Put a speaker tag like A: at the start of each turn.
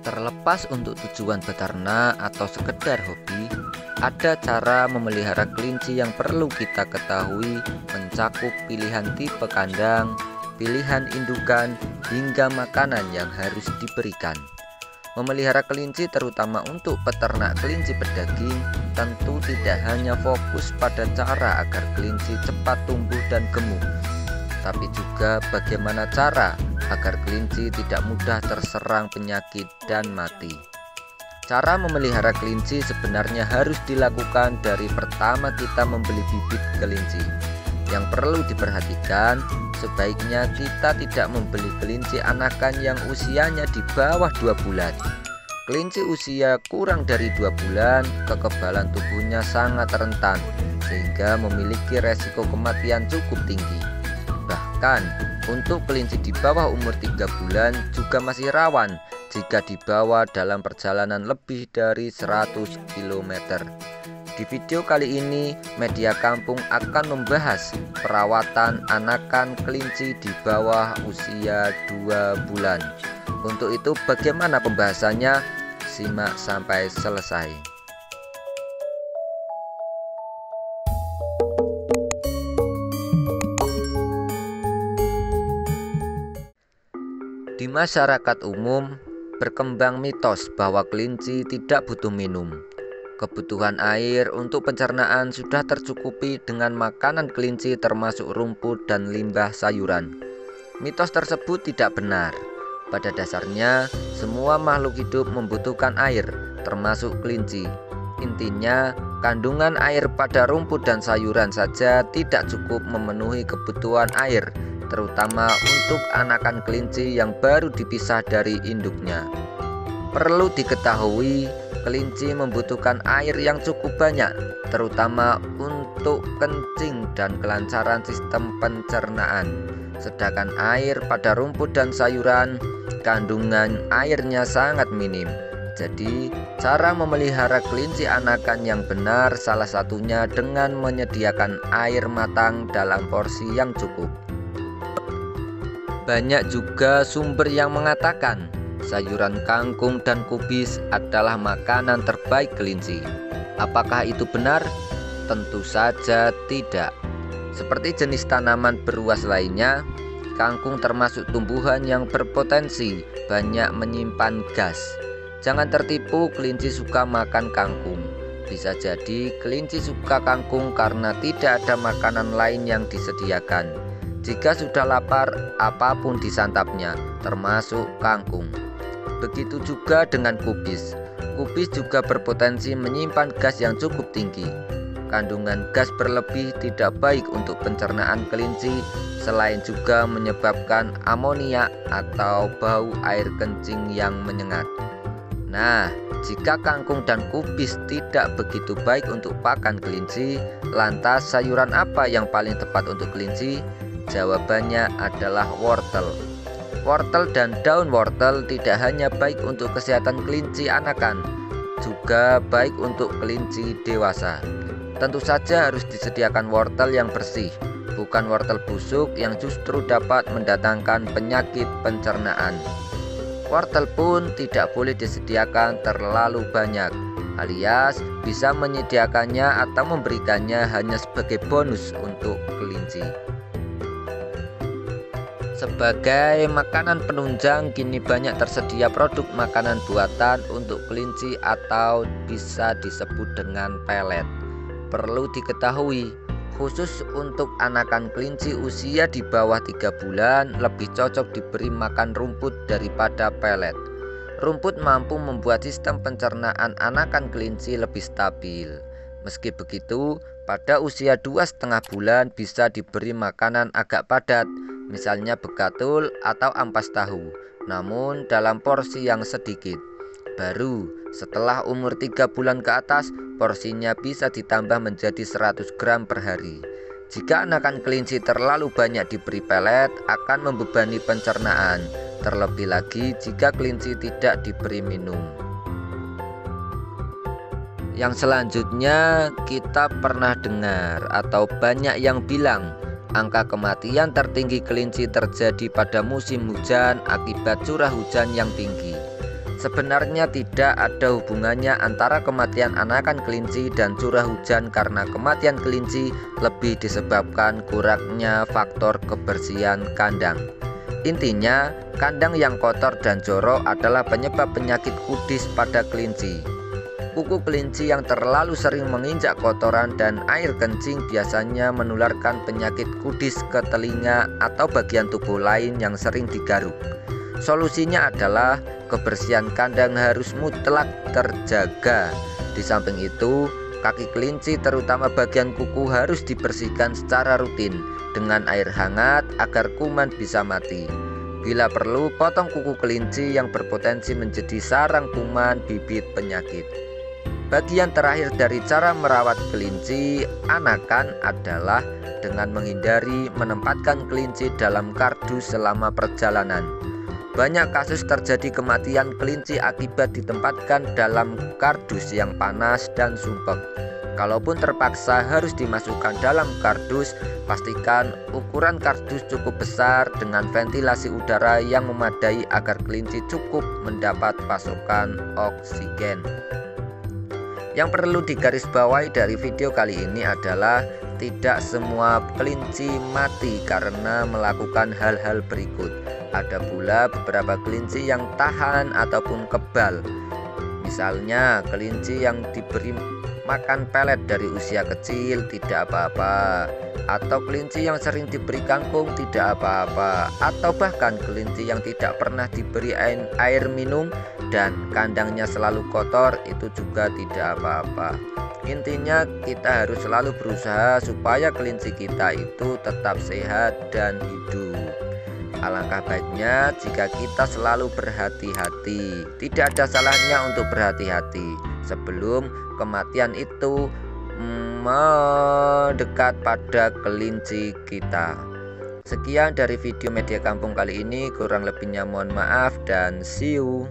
A: Terlepas untuk tujuan beternak atau sekedar hobi, ada cara memelihara kelinci yang perlu kita ketahui, mencakup pilihan tipe kandang, pilihan indukan, hingga makanan yang harus diberikan. Memelihara kelinci terutama untuk peternak kelinci pedaging tentu tidak hanya fokus pada cara agar kelinci cepat tumbuh dan gemuk, tapi juga bagaimana cara agar kelinci tidak mudah terserang penyakit dan mati. Cara memelihara kelinci sebenarnya harus dilakukan dari pertama kita membeli bibit kelinci. Yang perlu diperhatikan, sebaiknya kita tidak membeli kelinci anakan yang usianya di bawah 2 bulan. Kelinci usia kurang dari 2 bulan, kekebalan tubuhnya sangat rentan, sehingga memiliki resiko kematian cukup tinggi. Bahkan, untuk kelinci di bawah umur 3 bulan juga masih rawan jika dibawa dalam perjalanan lebih dari 100 km. Di video kali ini, Media Kampung akan membahas perawatan anakan kelinci di bawah usia 2 bulan. Untuk itu, bagaimana pembahasannya? Simak sampai selesai. Di masyarakat umum, berkembang mitos bahwa kelinci tidak butuh minum. Kebutuhan air untuk pencernaan sudah tercukupi dengan makanan kelinci termasuk rumput dan limbah sayuran. Mitos tersebut tidak benar. Pada dasarnya, semua makhluk hidup membutuhkan air, termasuk kelinci. Intinya, kandungan air pada rumput dan sayuran saja tidak cukup memenuhi kebutuhan air, terutama untuk anakan kelinci yang baru dipisah dari induknya. Perlu diketahui, kelinci membutuhkan air yang cukup banyak, terutama untuk kencing dan kelancaran sistem pencernaan. Sedangkan air pada rumput dan sayuran, kandungan airnya sangat minim. Jadi, cara memelihara kelinci anakan yang benar salah satunya dengan menyediakan air matang dalam porsi yang cukup. Banyak juga sumber yang mengatakan sayuran kangkung dan kubis adalah makanan terbaik kelinci. Apakah itu benar? Tentu saja tidak. Seperti jenis tanaman beruas lainnya, kangkung termasuk tumbuhan yang berpotensi banyak menyimpan gas. Jangan tertipu kelinci suka makan kangkung. Bisa jadi kelinci suka kangkung karena tidak ada makanan lain yang disediakan. Jika sudah lapar, apapun disantapnya, termasuk kangkung. Begitu juga dengan kubis. Kubis juga berpotensi menyimpan gas yang cukup tinggi. Kandungan gas berlebih tidak baik untuk pencernaan kelinci, selain juga menyebabkan amoniak atau bau air kencing yang menyengat. Nah, jika kangkung dan kubis tidak begitu baik untuk pakan kelinci, lantas sayuran apa yang paling tepat untuk kelinci? Jawabannya adalah wortel. Wortel dan daun wortel tidak hanya baik untuk kesehatan kelinci anakan, juga baik untuk kelinci dewasa. Tentu saja harus disediakan wortel yang bersih, bukan wortel busuk yang justru dapat mendatangkan penyakit pencernaan. Wortel pun tidak boleh disediakan terlalu banyak, alias bisa menyediakannya atau memberikannya hanya sebagai bonus untuk kelinci. Sebagai makanan penunjang, kini banyak tersedia produk makanan buatan untuk kelinci atau bisa disebut dengan pelet. Perlu diketahui, khusus untuk anakan kelinci usia di bawah 3 bulan lebih cocok diberi makan rumput daripada pelet. Rumput mampu membuat sistem pencernaan anakan kelinci lebih stabil. Meski begitu, pada usia 2,5 bulan bisa diberi makanan agak padat, misalnya bekatul atau ampas tahu, namun dalam porsi yang sedikit. Baru setelah umur 3 bulan ke atas, porsinya bisa ditambah menjadi 100 gram per hari. Jika anakan kelinci terlalu banyak diberi pelet, akan membebani pencernaan, terlebih lagi jika kelinci tidak diberi minum. Yang selanjutnya, kita pernah dengar atau banyak yang bilang angka kematian tertinggi kelinci terjadi pada musim hujan akibat curah hujan yang tinggi. Sebenarnya tidak ada hubungannya antara kematian anakan kelinci dan curah hujan, karena kematian kelinci lebih disebabkan kurangnya faktor kebersihan kandang. Intinya, kandang yang kotor dan jorok adalah penyebab penyakit kudis pada kelinci. Kuku kelinci yang terlalu sering menginjak kotoran dan air kencing biasanya menularkan penyakit kudis ke telinga atau bagian tubuh lain yang sering digaruk. Solusinya adalah kebersihan kandang harus mutlak terjaga. Di samping itu, kaki kelinci terutama bagian kuku harus dibersihkan secara rutin dengan air hangat agar kuman bisa mati. Bila perlu, potong kuku kelinci yang berpotensi menjadi sarang kuman bibit penyakit. Bagian terakhir dari cara merawat kelinci anakan adalah dengan menghindari menempatkan kelinci dalam kardus selama perjalanan. Banyak kasus terjadi kematian kelinci akibat ditempatkan dalam kardus yang panas dan sumpek. Kalaupun terpaksa harus dimasukkan dalam kardus, pastikan ukuran kardus cukup besar dengan ventilasi udara yang memadai agar kelinci cukup mendapat pasokan oksigen. Yang perlu digarisbawahi dari video kali ini adalah tidak semua kelinci mati karena melakukan hal-hal berikut. Ada pula beberapa kelinci yang tahan ataupun kebal. Misalnya kelinci yang diberi makan pelet dari usia kecil tidak apa-apa, atau kelinci yang sering diberi kangkung tidak apa-apa, atau bahkan kelinci yang tidak pernah diberi air minum dan kandangnya selalu kotor, itu juga tidak apa-apa. Intinya kita harus selalu berusaha supaya kelinci kita itu tetap sehat dan hidup. Alangkah baiknya jika kita selalu berhati-hati. Tidak ada salahnya untuk berhati-hati sebelum kematian itu mendekat pada kelinci kita. Sekian dari video Media Kampung kali ini, kurang lebihnya mohon maaf dan see you.